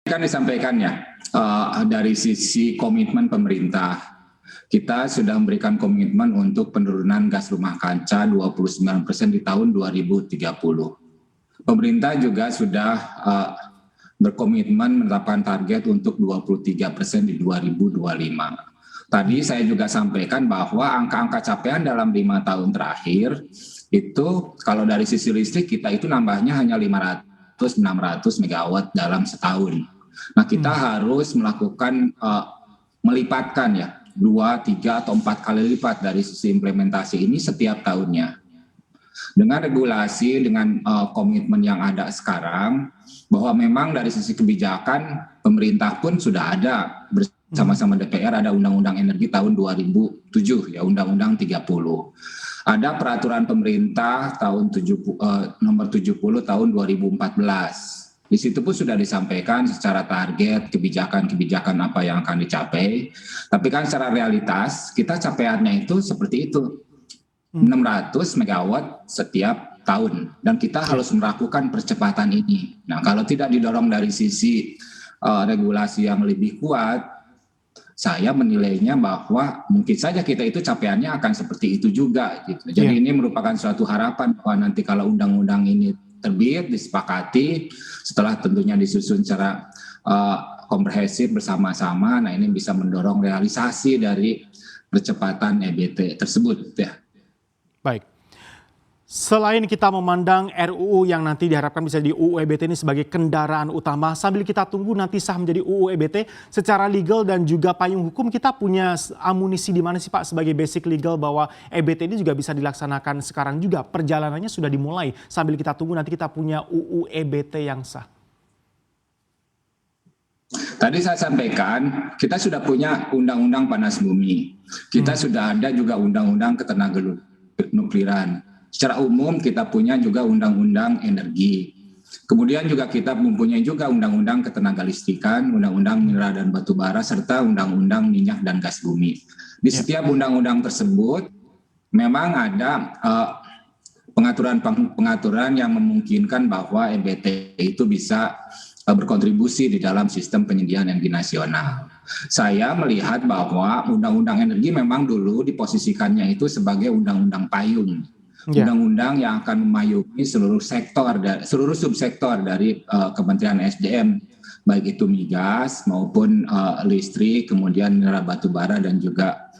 kan disampaikan ya, dari sisi komitmen pemerintah, kita sudah memberikan komitmen untuk penurunan gas rumah kaca 29% di tahun 2030. Pemerintah juga sudah berkomitmen menetapkan target untuk 23% di 2025. Tadi saya juga sampaikan bahwa angka-angka capaian dalam 5 tahun terakhir itu kalau dari sisi listrik kita itu nambahnya hanya 500-600 megawatt dalam setahun. Nah kita harus melakukan melipatkan ya 2, 3 atau 4 kali lipat dari sisi implementasi ini setiap tahunnya. Dengan regulasi, dengan komitmen yang ada sekarang, bahwa memang dari sisi kebijakan pemerintah pun sudah ada bersama-sama DPR ada Undang-Undang Energi tahun 2007 ya Undang-Undang 30. Ada peraturan pemerintah tahun nomor 70 tahun 2014. Di situ pun sudah disampaikan secara target kebijakan-kebijakan apa yang akan dicapai. Tapi kan secara realitas kita capaiannya itu seperti itu. 600 megawatt setiap tahun dan kita harus melakukan percepatan ini. Nah, kalau tidak didorong dari sisi regulasi yang lebih kuat, saya menilainya bahwa mungkin saja kita itu capaiannya akan seperti itu juga gitu. Jadi ini merupakan suatu harapan bahwa nanti kalau undang-undang ini terbit, disepakati, setelah tentunya disusun secara komprehensif bersama-sama, nah ini bisa mendorong realisasi dari percepatan EBT tersebut ya. Baik. Selain kita memandang RUU yang nanti diharapkan bisa di UU EBT ini sebagai kendaraan utama, sambil kita tunggu nanti sah menjadi UU EBT, secara legal dan juga payung hukum kita punya amunisi di mana sih Pak sebagai basic legal bahwa EBT ini juga bisa dilaksanakan sekarang juga, perjalanannya sudah dimulai, sambil kita tunggu nanti kita punya UU EBT yang sah. Tadi saya sampaikan, kita sudah punya Undang-Undang Panas Bumi, kita sudah ada juga Undang-Undang Ketenaga Nukliran. Secara umum kita punya juga Undang-Undang Energi. Kemudian juga kita mempunyai juga Undang-Undang Ketenagalistrikan, Undang-Undang Mineral dan Batu Bara, serta Undang-Undang Minyak dan Gas Bumi. Di setiap undang-undang tersebut memang ada pengaturan yang memungkinkan bahwa EBT itu bisa berkontribusi di dalam sistem penyediaan energi nasional. Saya melihat bahwa Undang-Undang Energi memang dulu diposisikannya itu sebagai undang-undang payung. Undang-undang yang akan memayungi seluruh subsektor dari Kementerian SDM, baik itu migas maupun listrik, kemudian mineral batu bara dan juga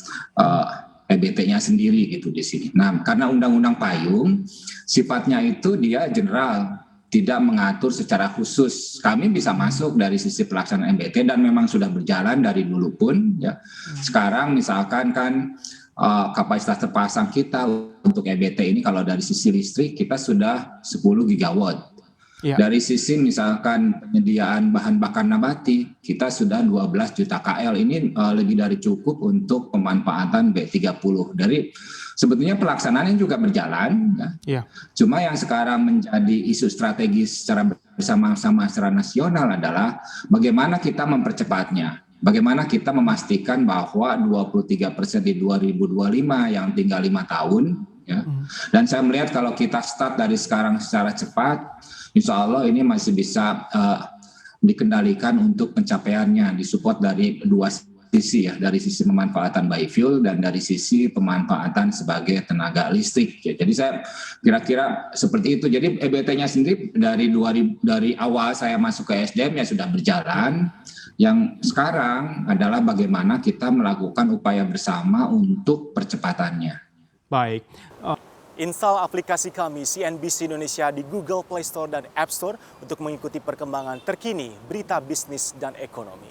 EBT-nya sendiri gitu di sini. Nah, karena undang-undang payung sifatnya itu dia general, tidak mengatur secara khusus. Kami bisa masuk dari sisi pelaksanaan EBT dan memang sudah berjalan dari dulu pun ya. Sekarang misalkan kan kapasitas terpasang kita untuk EBT ini kalau dari sisi listrik kita sudah 10 gigawatt. Dari sisi misalkan penyediaan bahan bakar nabati kita sudah 12 juta KL, ini lebih dari cukup untuk pemanfaatan B30. Dari sebetulnya pelaksanaannya juga berjalan ya. Cuma yang sekarang menjadi isu strategis secara bersama-sama secara nasional adalah bagaimana kita mempercepatnya. Bagaimana kita memastikan bahwa 23% di 2025 yang tinggal 5 tahun ya. Dan saya melihat kalau kita start dari sekarang secara cepat, insya Allah ini masih bisa dikendalikan untuk pencapaiannya, disupport dari dua sisi ya, dari sisi pemanfaatan biofuel dan dari sisi pemanfaatan sebagai tenaga listrik ya. Jadi saya kira-kira seperti itu. Jadi EBT-nya sendiri dari awal saya masuk ke SDM ya sudah berjalan. Yang sekarang adalah bagaimana kita melakukan upaya bersama untuk percepatannya. Baik. Install aplikasi kami CNBC Indonesia di Google Play Store dan App Store untuk mengikuti perkembangan terkini berita bisnis dan ekonomi.